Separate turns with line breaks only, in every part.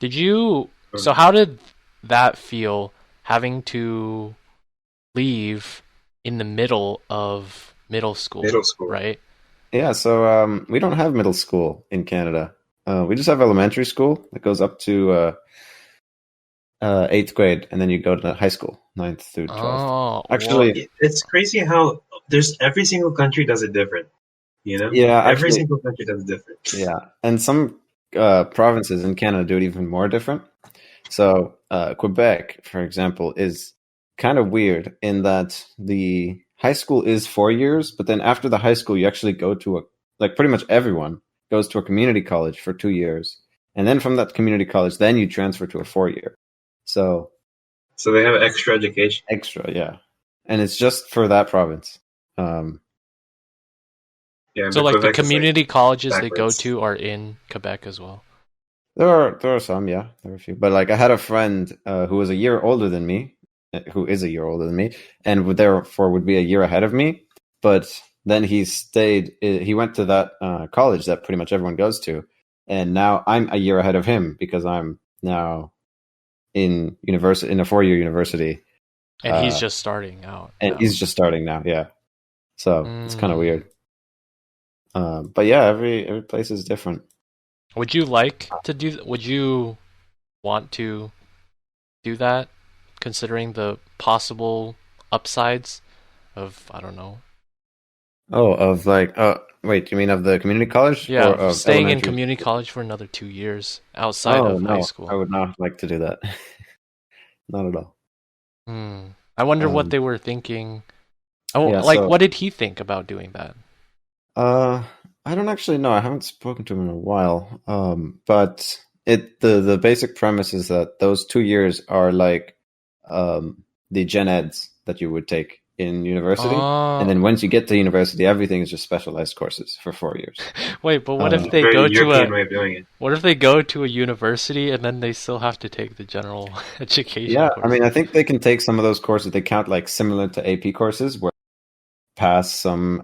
Did you? So
Um,
how did that feel having to leave in the middle of middle school,
Middle school.
right?
Yeah, so we don't have middle school in Canada. We just have elementary school that goes up to eighth grade, and then you go to high school, ninth through 12th.
Oh, well,
Actually,
It's crazy how there's every single country does it different. You know,
yeah,
every
actually,
single country does it different.
yeah. And some provinces in Canada do it even more different. So Quebec, for example, is kind of weird in that the high school is 4 years, but then after the high school, you actually go to a like pretty much everyone goes to a community college for 2 years, and then from that community college, then you transfer to a 4 year. So
So they have extra education.
extra, yeah, and it's just for that province. Um,
Yeah,
so
but
like the
Quebec is like
community colleges they go
backwards.
to are in Quebec as well.
there are some, yeah, there are a few, but like I had a friend who was a year older than me, who is a year older than me, and would therefore would be a year ahead of me. But then he stayed. He went to that college that pretty much everyone goes to, and now I'm a year ahead of him because I'm now in university in a 4 year university,
And he's
uh,
just starting out
and
now.
he's just starting now. Yeah, so it's kind of
Mm.
weird. But yeah, every place is different.
Would you like to do, would you want to do that, considering the possible upsides of, I don't know.
Oh, of like, wait, you mean of the community college
Yeah,
or
of
of
staying in
elementary?
community college for another 2 years outside
Oh
of high
no, I
school.
would not like to do that. Not at all.
Hmm. I wonder what
Um,
they were thinking. Oh,
yeah,
like,
so
what did he think about doing that?
uh, I don't actually know. I haven't spoken to him in a while. But the basic premise is that those 2 years are like the gen eds that you would take in university, and
Oh,
then once you get to university, everything is just specialized courses for 4 years.
wait, but what if
Uh,
they
Very
go to
European
a,
way of doing it.
what if they go to a university and then they still have to take the general education
yeah, I mean, I
courses?
think they can take some of those courses. They count like similar to AP courses, where you pass some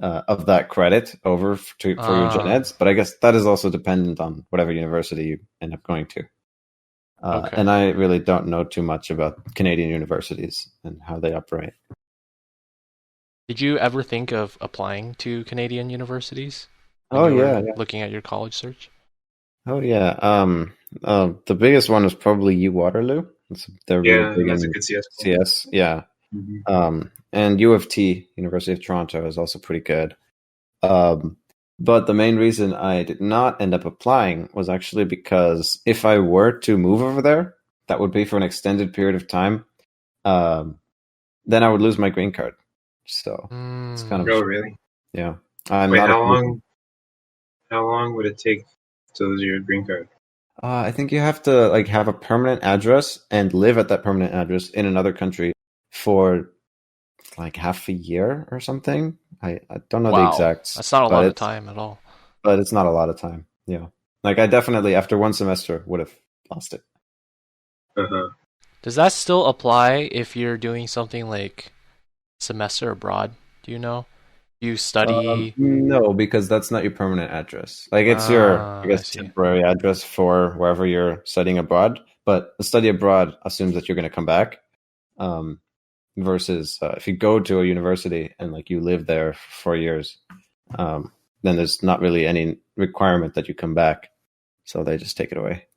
of that credit over for your gen
Ah,
eds. But I guess that is also dependent on whatever university you end up going to.
okay.
And I really don't know too much about Canadian universities and how they operate.
Did you ever think of applying to Canadian universities when
Oh
you were
yeah, yeah.
looking at your college search?
Oh yeah. The biggest one was probably U Waterloo. They're really
Yeah,
big
that's a
in
good CS school.
CS. Yeah.
Hmm.
And U of T, University of Toronto, is also pretty good. Um, but the main reason I did not end up applying was actually because if I were to move over there, that would be for an extended period of time. Um, then I would lose my green card. So it's kind
Hmm.
of a
Oh,
shame.
really?
Yeah. I'm
Wait,
not a
how
citizen.
long? How long would it take to lose your green card?
I think you have to like have a permanent address and live at that permanent address in another country for like half a year or something. I don't know the
Wow,
exacts,
that's not a
but
lot of
it's
time at all.
not a lot of time. Yeah. Like I definitely after one semester would have lost it.
Uh-huh.
Does that still apply if you're doing something like semester abroad? Do you know? You study.
No, because that's not your permanent address. Like it's your, I
Ah, I
guess,
see.
temporary address for wherever you're studying abroad. But the study abroad assumes that you're going to come back. Um, versus if you go to a university and like you live there for 4 years, um, then there's not really any requirement that you come back. So they just take it away.